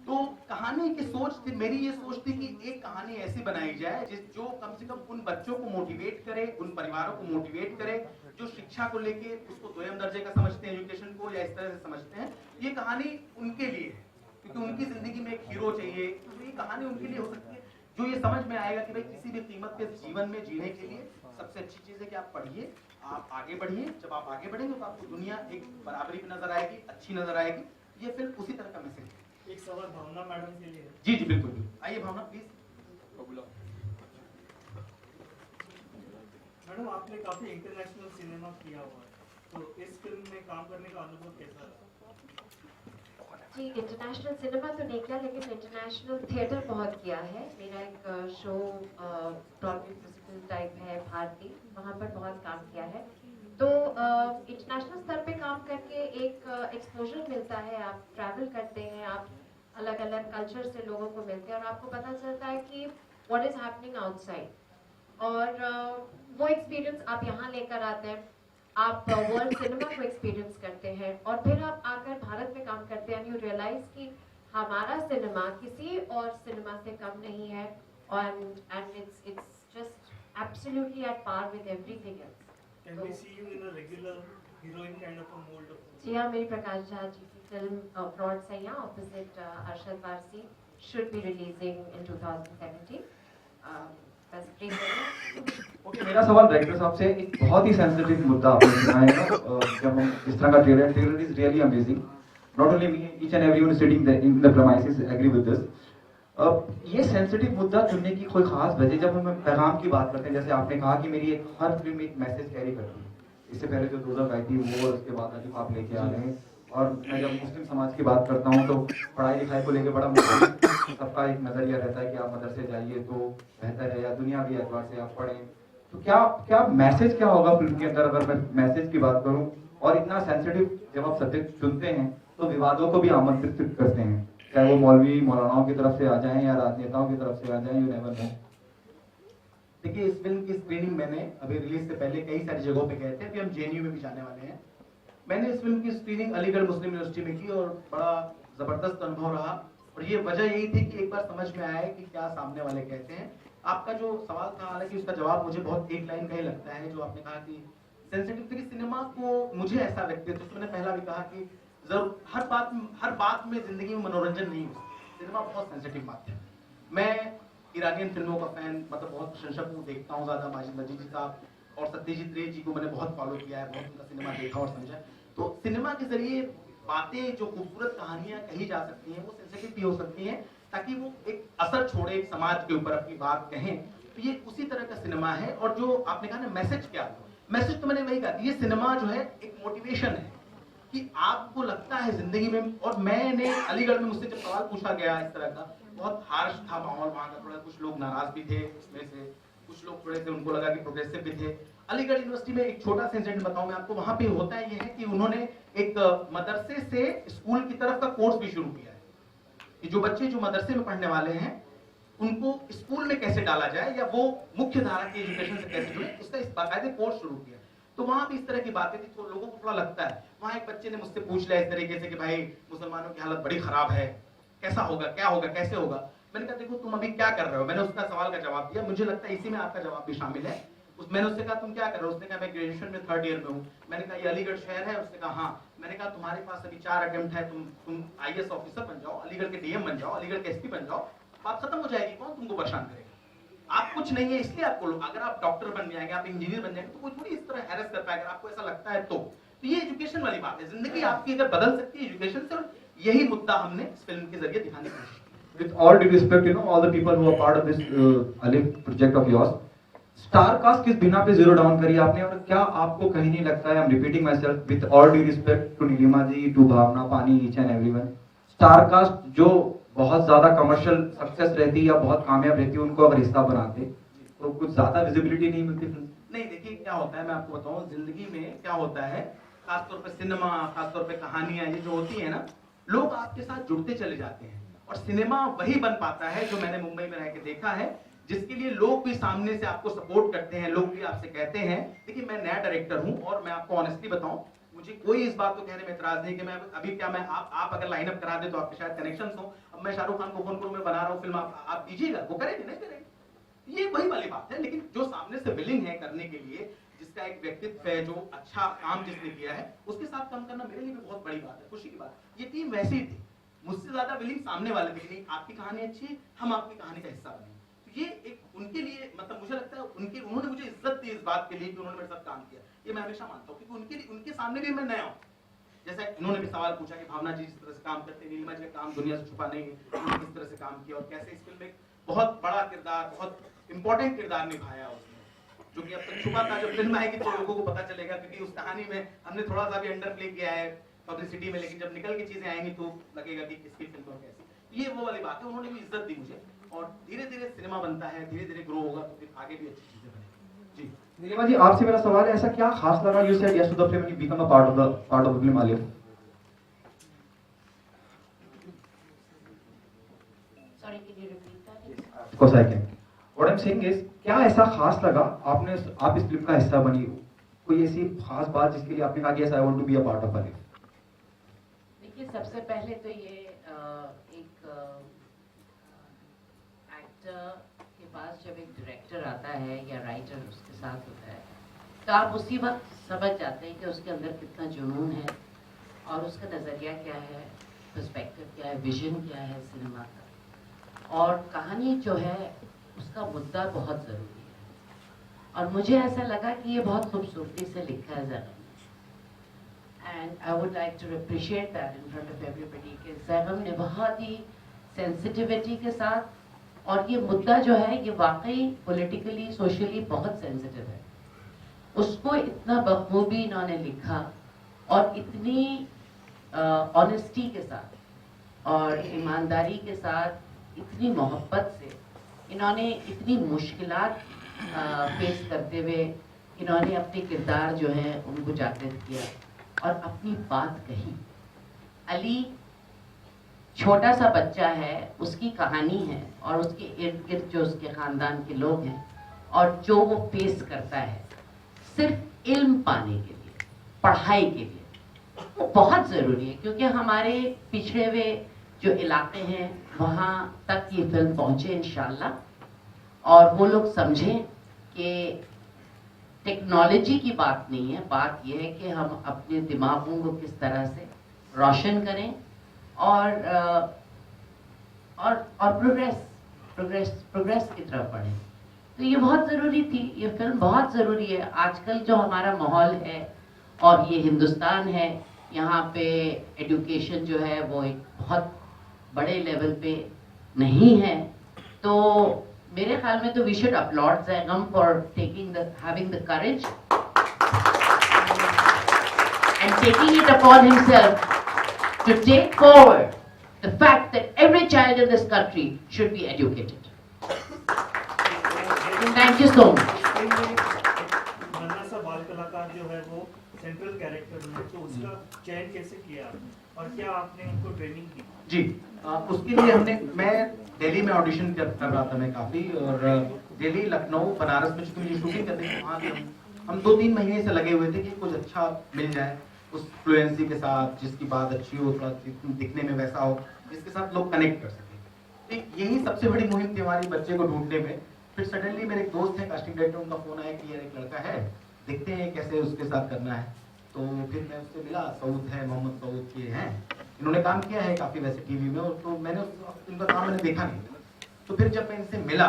तो कहानी की सोच थी, मेरी ये सोच थी कि एक कहानी ऐसी बनाई जाए जो कम से कम उन बच्चों को मोटिवेट करे, उन परिवारों को मोटिवेट करे जो शिक्षा को लेके उसको दोयम दर्जे का समझते हैं, एजुकेशन को, या इस तरह से समझते हैं। ये कहानी उनके लिए है, क्योंकि उनकी जिंदगी में एक हीरो चाहिए, तो ये कहानी उनके लिए हो सकती है। जो ये समझ में आएगा कि भाई किसी भी कीमत पे जीवन में जीने के लिए सबसे अच्छी चीज है कि आप पढ़िए, आप आगे बढ़िए। जब आप आगे बढ़ेंगे तो आपको दुनिया एक बराबरी में नजर आएगी, अच्छी नजर आएगी। ये फिल्म उसी तरह का मैसेज है। एक सवाल भावना मैडम के लिए। जी जी बिल्कुल बिल्कुल, आइए भावना प्लीज। मैडम, आपने काफी इंटरनेशनल सिनेमा किया हुआ है, तो इस फिल्म में काम करने का अनुभव कैसा रहा? जी, इंटरनेशनल सिनेमा तो नहीं किया, लेकिन इंटरनेशनल थिएटर बहुत किया है। मेरा एक शो ब्रॉडवे म्यूजिकल टाइप है भारती, वहाँ पर बहुत काम किया है। तो इंटरनेशनल स्तर पे काम करके एक एक्सपोजर मिलता है, आप ट्रैवल करते हैं, आप अलग अलग कल्चर से लोगों को मिलते हैं और आपको पता चलता है कि व्हाट इज हैपनिंग आउटसाइड। और वो एक्सपीरियंस आप यहाँ लेकर आते हैं, आप वर्ल्ड सिनेमा को एक्सपीरियंस करते हैं और फिर आप आकर भारत में काम करते हैं। यू रियलाइज कि हमारा सिनेमा किसी और सिनेमा से कम नहीं है, and it's just absolutely at par with everything else. Can we see you in a regular heroine kind of a mold of? जी हाँ, मेरी प्रकाश झा जी की फिल्म फ्रॉड सैया opposite Arshad Warsi should be releasing in 2017। बस प्लीज। ओके, मेरा सवाल director साहब से, एक बहुत ही सेंसिटिव मुद्दा आपने सुना है ना, जब हम इस तरह का trailer is really amazing, not only me, each and everyone sitting in the premises agree with this. ये सेंसिटिव मुद्दा चुनने की कोई खास वजह, जब हम पैगाम की बात करते हैं, जैसे आपने कहा कि मेरी एक हर फिल्म एक मैसेज कैरी करती है, इससे पहले जो दोज़ख आई थी वो, और उसके बाद जो आप लेके आ रहे हैं, और मैं जब मुस्लिम समाज की बात करता हूँ तो पढ़ाई लिखाई को लेकर बड़ा मुश्किल, सबका एक नजरिया रहता है कि आप मदरसे जाइए तो बेहतर है, या दुनियावी एतबार से आप पढ़ें। तो क्या मैसेज क्या होगा फिल्म के अंदर, अगर मैं मैसेज की बात करूँ? और इतना सेंसिटिव जब आप सब्जेक्ट चुनते हैं तो विवादों को भी आमंत्रित करते हैं, चाहे वो मौलवी मौलानाओं की तरफ से आ जाएं या राजनेताओं की तरफ से आ जाएं, यू नेवर नो। देखिए, इस फिल्म की स्क्रीनिंग मैंने अभी रिलीज से पहले कई सारी जगहों पे गए थे, अभी हम जेएनयू में भी जाने वाले हैं। मैंने इस फिल्म की स्क्रीनिंग अलीगढ़ मुस्लिम यूनिवर्सिटी में की और बड़ा जबरदस्त अनुभव रहा। और ये वजह यही थी कि एक बार समझ में आया कि क्या सामने वाले कहते हैं। आपका जो सवाल था, हालांकि उसका जवाब मुझे बहुत एक लाइन का ही लगता है, जो आपने कहा कि सेंसिटिविटी सिनेमा को, मुझे ऐसा व्यक्तित्व, तो मैंने पहला भी कहा कि जरूर हर बात में जिंदगी में मनोरंजन नहीं हो सकता, सिनेमा बहुत सेंसिटिव बात है। मैं ईरानियन फिल्मों का फैन, मतलब बहुत प्रशंसक हूँ, देखता हूँ ज्यादा। माजिद नजीब साहब और सत्यजीत रे जी को मैंने बहुत फॉलो किया है, बहुत उनका सिनेमा देखा और समझा। तो सिनेमा के जरिए बातें, जो खूबसूरत कहानियां कही जा सकती हैं, वो सेंसिटिव भी हो सकती हैं, ताकि वो एक असर छोड़े, एक समाज के ऊपर अपनी बात कहें। तो ये उसी तरह का सिनेमा है। और जो आपने कहा ना मैसेज क्या, मैसेज तो मैंने वही कहा, ये सिनेमा जो है एक मोटिवेशन है कि आपको लगता है जिंदगी में। और मैंने अलीगढ़ में, मुझसे जब सवाल पूछा गया इस तरह का, बहुत हार्श था माहौल वहाँ का, थोड़ा कुछ लोग नाराज भी थे उसमें से, कुछ लोग थोड़े से उनको लगा कि प्रोग्रेसिव भी थे। अलीगढ़ यूनिवर्सिटी में एक छोटा सा इंसिडेंट बताऊं मैं आपको, वहाँ पे होता ये है कि उन्होंने एक मदरसे से स्कूल की तरफ का कोर्स भी शुरू किया है कि जो बच्चे जो मदरसे में पढ़ने वाले हैं उनको स्कूल में कैसे डाला जाए, या वो मुख्य धारा के एजुकेशन से कैसे जुड़े, उसका इस बाकायदे कोर्स शुरू किया। तो वहां भी इस तरह की बातें थी, तो लोगों को थोड़ा लगता है। वहां एक बच्चे ने मुझसे पूछ लिया इस तरीके से कि भाई मुसलमानों की हालत बड़ी खराब है, कैसा होगा, क्या होगा, कैसे होगा। मैंने कहा देखो तुम अभी क्या कर रहे हो, मैंने उसका सवाल का जवाब दिया, मुझे लगता है इसी में आपका जवाब भी शामिल है। मैंने उससे कहा तुम क्या कर रहे हो, उसने कहा मैं ग्रेजुएशन में 3rd ईयर में हूँ। मैंने कहा ये अलीगढ़ शहर है, उसने कहा हाँ। मैंने कहा तुम्हारे पास अभी 4 अटेम्प्ट है, तुम आईएएस ऑफिसर बन जाओ, अलीगढ़ के डीएम बन जाओ, अलीगढ़ के एसपी बन जाओ, बात खत्म हो जाएगी, कौन तुमको परेशान करेगा। आप कुछ नहीं है इसलिए आपको लोग, अगर आप डॉक्टर बन जाएंगे, आप इंजीनियर बन जाएंगे, तो कोई थोड़ी इस तरह हैरेस कर पाएगा, आपको ऐसा लगता है तो ये एजुकेशन वाली बात है। जिंदगी आपकी अगर बदल सकती है एजुकेशन से, और यही मुद्दा हमने इस फिल्म के जरिए दिखाने की कोशिश की। With all due respect, all the people who are part of this Alif project of yours, star cast किस बिना पे जीरो डाउन करी आपने? और क्या आपको कहीं नहीं लगता है, I am repeating myself, with all due respect to Neelima ji, to Bhavna, पानी, each and everyone, star cast जो बहुत ज्यादा कमर्शियल सक्सेस रहती है या बहुत कामयाब रहती है, उनको अगर हिस्सा बनाते तो कुछ ज्यादा विजिबिलिटी नहीं मिलती फिल्म? नहीं, देखिए क्या होता है, मैं आपको बताऊं, जिंदगी में क्या होता है, खासतौर पे सिनेमा, खासतौर पे कहानियां ये जो होती है ना, लोग आपके साथ जुड़ते चले जाते हैं। और सिनेमा वही बन पाता है जो मैंने मुंबई में रह के देखा है, जिसके लिए लोग भी सामने से आपको सपोर्ट करते हैं, लोग भी आपसे कहते हैं। देखिए मैं नया डायरेक्टर हूं और मैं आपको ऑनेस्टली बताऊं, मुझे कोई इस बात को कहने में एतराज नहीं कि मैं अभी क्या मैं आप अगर लाइन अप करा दे तो आपके शायद कनेक्शंस हो। अब मैं शाहरुख खान को फोन करूं मैं बना रहा हूं फिल्म, आप दीजिएगा, वो करेंगे नहीं करेंगे, ये वही वाली बात है। लेकिन जो सामने से विलिंग है करने के लिए, जिसका एक व्यक्तित्व है, जो अच्छा काम जिसने किया है, उसके साथ काम करना मेरे लिए भी बहुत बड़ी बात है, खुशी की बात। ये टीम वैसी ही थी, मुझसे ज्यादा विलिंग सामने वाले थे कि नहीं आपकी कहानी अच्छी है, हम आपकी कहानी का हिस्सा बने। तो ये एक उनके लिए मतलब मुझे लगता है उन्होंने मुझे इज्जत दी इस बात के लिए कि उन्होंने मेरे साथ काम किया, ये मैं हमेशा मानता हूँ, क्योंकि उनके सामने भी मैं नया हूँ। जैसे इन्होंने भी सवाल पूछा कि भावना जी जिस तरह से काम करते हैं, नीलिमा जी का काम दुनिया से छुपा नहीं है, उन्होंने किस तरह से काम किया और कैसे इस फिल्म में बहुत बड़ा किरदार, बहुत इंपॉर्टेंट किरदार निभाया उसने, जो कि अब तक छुपा था। जब फिल्म आएगी तो लोगों को पता चलेगा, क्योंकि उस कहानी में हमने थोड़ा सा भी अंडर प्ले किया है पब्लिसिटी में, लेकिन जब निकल के चीजें आएंगी तो लगेगा कि किसकी फिल्म और कैसी। ये वो वाली बात है, उन्होंने भी इज्जत दी मुझे, और धीरे धीरे सिनेमा बनता है, धीरे धीरे ग्रो होगा तो फिर आगे भी अच्छी चीजें बनेंगी। जी नीलिमा जी, आपसे मेरा सवाल है, ऐसा क्या खास लगा you said yes to the film and you become a part of the film Alif? Sorry, can you repeat that? Of course I can. What I'm saying is, क्या ऐसा खास लगा आप इस फिल्म का हिस्सा बनी, कोई ऐसी खास बात जिसके लिए आपने कहा कि yes I want to be a part of Alif? देखिए, सबसे पहले तो ये एक एक्टर के पास जब एक डायरेक्टर आता है या राइटर उसके साथ होता है, तो आप उसी वक्त समझ जाते हैं कि उसके अंदर कितना जुनून है और उसका नज़रिया क्या है, पर्सपेक्टिव क्या है, विजन क्या है सिनेमा का। और कहानी जो है उसका मुद्दा बहुत ज़रूरी है, और मुझे ऐसा लगा कि ये बहुत खूबसूरती से लिखा है Zaigham, and I would like to appreciate that in front of everybody कि ज़ैगम ने बहुत ही सेंसिटिविटी के साथ, और ये मुद्दा जो है ये वाकई पॉलिटिकली सोशली बहुत सेंसिटिव है, उसको इतना बखूबी इन्होंने लिखा और इतनी ऑनेस्टी के साथ और ईमानदारी के साथ, इतनी मोहब्बत से इन्होंने इतनी मुश्किलात फेस करते हुए इन्होंने अपने किरदार जो हैं उनको जागृत किया और अपनी बात कही। अली छोटा सा बच्चा है, उसकी कहानी है और उसके इर्द गिर्द जो उसके ख़ानदान के लोग हैं और जो वो फेस करता है सिर्फ इल्म पाने के लिए, पढ़ाई के लिए, वो बहुत ज़रूरी है, क्योंकि हमारे पिछड़े हुए जो इलाके हैं वहाँ तक ये फिल्म पहुँचे इंशाल्लाह, और वो लोग समझें कि टेक्नोलॉजी की बात नहीं है, बात यह है कि हम अपने दिमागों को किस तरह से रोशन करें और प्रोग्रेस की तरफ बढ़ें। तो ये बहुत ज़रूरी थी, ये फिल्म बहुत ज़रूरी है। आजकल जो हमारा माहौल है और ये हिंदुस्तान है, यहाँ पे एजुकेशन जो है वो एक बहुत बड़े लेवल पे नहीं है, तो मेरे ख्याल में तो we should applaud Zaigham for having the courage and taking it upon himself to take forward the fact that every child in this country should be educated. Thank you so much. नन्हा सा बाल कलाकार जो है वो सेंट्रल कैरेक्टर में, तो उसका चयन कैसे किया आपने और क्या आपने उनको ट्रेनिंग दी? जी उसके लिए मैं दिल्ली में ऑडिशन कर रहा था मैं काफी, और दिल्ली, लखनऊ, बनारस में चूंकि मुझे शूटिंग करनी थी, वहाँ भी हम 2-3 महीने से लगे हुए थे कि कुछ अच्छा मिल जाए उस फ्लुएंसी के साथ, जिसकी बात अच्छी हो, थोड़ा दिखने में वैसा हो, जिसके साथ लोग कनेक्ट कर सकें। तो यही सबसे बड़ी मुहिम थी हमारी बच्चे को ढूंढने में। फिर सडनली मेरे एक दोस्त है कास्टिंग डायरेक्टर, उनका फोन आया कि यार एक लड़का है, देखते हैं कैसे उसके साथ करना है। तो फिर मैं उससे मिला, सऊद है, मोहम्मद सऊद के हैं, इन्होंने काम किया है काफी वैसे टीवी में, तो मैंने इनका काम मैंने देखा नहीं। तो फिर जब मैं इनसे मिला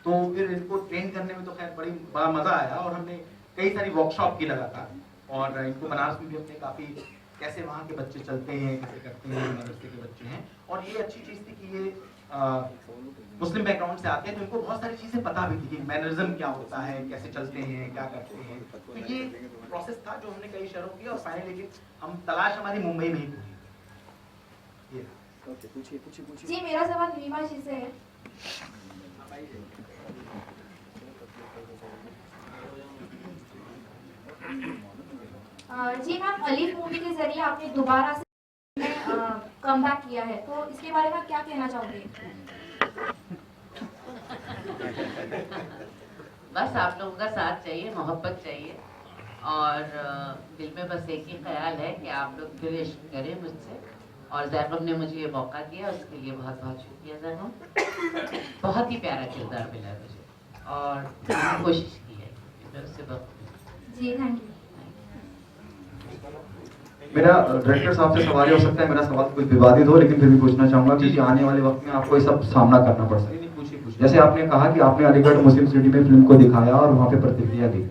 तो फिर इनको ट्रेन करने में तो खैर बड़ा मजा आया, और हमने कई सारी वर्कशॉप की लगातार, और इनको बनारस में भी अपने काफी कैसे वहाँ के बच्चे चलते हैं, कैसे करते हैं, मदरसे के बच्चे हैं। और ये अच्छी चीज थी कि ये मुस्लिम बैकग्राउंड से आते हैं, तो इनको बहुत सारी चीजें पता भी थी कि मैनरिज्म क्या होता है, कैसे चलते हैं, क्या करते हैं। तो ये प्रोसेस था जो हमने कई शहरों किया, और फाइनली हम तलाश हमारी मुंबई में ही पूरी। जी मेरा सवाल नीलिमा जी से है। जी मैम, अली मूवी के जरिए आपने दोबारा से कमबैक किया है, तो इसके बारे में आप क्या कहना चाहोगे? बस आप लोगों का साथ चाहिए, मोहब्बत चाहिए, और दिल में बस एक ही ख्याल है कि आप लोग फिर इश्क करें मुझसे, और जैगम ने मुझे ये मौका दिया, उसके लिए बहुत बहुत शुक्रिया जैगम। बहुत ही प्यारा किरदार मिला मुझे और कोशिश की है मैं उससे बहुत। जी थैंक यू। मेरा डायरेक्टर साहब से सवाल ये हो सकता है, मेरा सवाल कुछ विवादित हो, लेकिन फिर भी पूछना चाहूंगा कि आने वाले वक्त में आपको ये सब सामना करना पड़ सकता है। जैसे आपने कहा कि आपने अलीगढ़ मुस्लिम सिटी में फिल्म को दिखाया और वहाँ पे प्रतिक्रिया दी।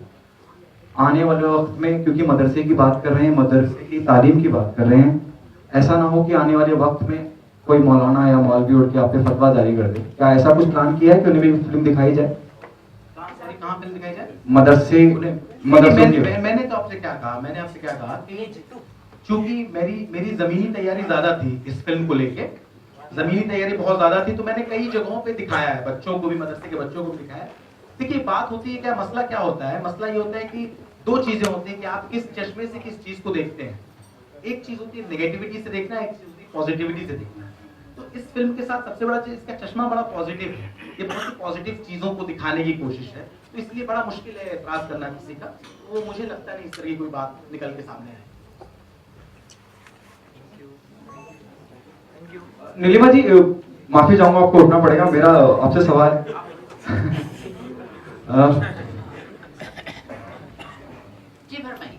आने वाले वक्त में, क्योंकि मदरसे की बात कर रहे हैं, मदरसे की तालीम की बात कर रहे हैं, ऐसा ना हो कि आने वाले वक्त में कोई मौलाना या मौलवी उठ के आप पे फतवा जारी कर दे। क्या ऐसा कुछ प्लान किया है कि उन्हें भी फिल्म दिखाई जाए? कहाँ फिल्म दिखाई जाए? मदरसे मैंने तो आपसे क्या कहा, मैंने आपसे क्या कहा कि चूंकि मेरी जमीनी तैयारी ज्यादा थी इस फिल्म को लेके, जमीनी तैयारी बहुत ज्यादा थी, तो मैंने कई जगहों पे दिखाया है, बच्चों को भी, मदरसे के बच्चों को भी दिखाया है। देखिए बात होती है क्या, मसला क्या होता है, मसला ये होता है कि दो चीजें होती हैं कि आप किस चश्मे से किस चीज को देखते हैं। एक चीज होती है नेगेटिविटी से देखना, एक चीज होती है पॉजिटिविटी से देखना। तो इस फिल्म के साथ सबसे बड़ा चीज, इसका चश्मा बड़ा पॉजिटिव है, ये बहुत ही पॉजिटिव चीजों को दिखाने की कोशिश है, तो इसलिए बड़ा मुश्किल है एतराज करना किसी का। वो मुझे लगता नहीं इस तरह की कोई बात निकल के सामने आए। नीलिमा जी, माफी चाहूंगा, आपको उठना पड़ेगा। मेरा आपसे सवाल जी फरमाइए।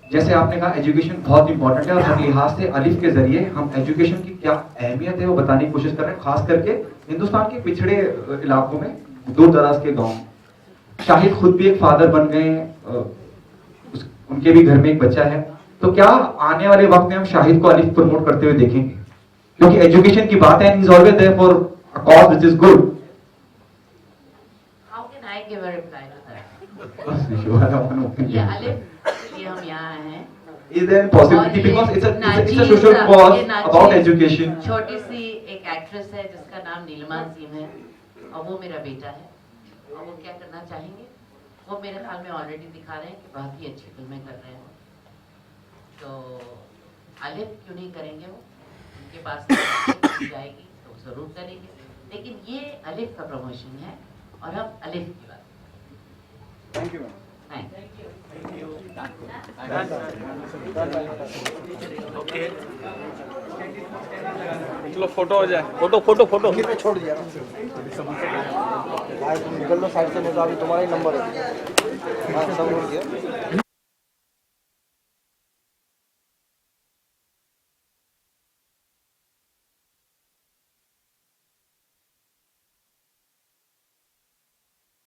जैसे आपने कहा एजुकेशन बहुत इंपॉर्टेंट है और हर लिहाज से अलिफ के जरिए हम एजुकेशन की क्या अहमियत है वो बताने की कोशिश कर रहे हैं, खास करके हिंदुस्तान के पिछड़े इलाकों में, दूर दराज के गांव। शाहिद खुद भी एक फादर बन गए, उनके भी घर में एक बच्चा है, तो क्या आने वाले वक्त में हम शाहिद को अलिफ प्रमोट करते हुए देखेंगे? क्योंकि एजुकेशन की बात है, he is always there for a cause which is good. How can I give a reply to that? ये अलिफ ये हम यहाँ हैं। Is there any possibility, because it's a social cause about education? छोटी सी एक एक्ट्रेस है जिसका नाम नीलिमा अजीम है और वो मेरा बेटा है, और वो क्या करना चाहेंगे वो मेरे ख्याल में ऑलरेडी दिखा रहे हैं कि बहुत ही अच्छी फिल्में कर रहे हैं। तो अलिफ क्यों नहीं करेंगे, वो उनके पास जाएगी तो जरूर करेंगे, लेकिन ये अलिफ का प्रमोशन है और हम अलिफ की बात। Thank you. चलो फोटो हो जाए, फोटो फोटो फोटो छोड़ दिया भाई, तुम निकल लो साइड से, नहीं तो अभी तुम्हारा ही नंबर है। हाँ, सब हो गया।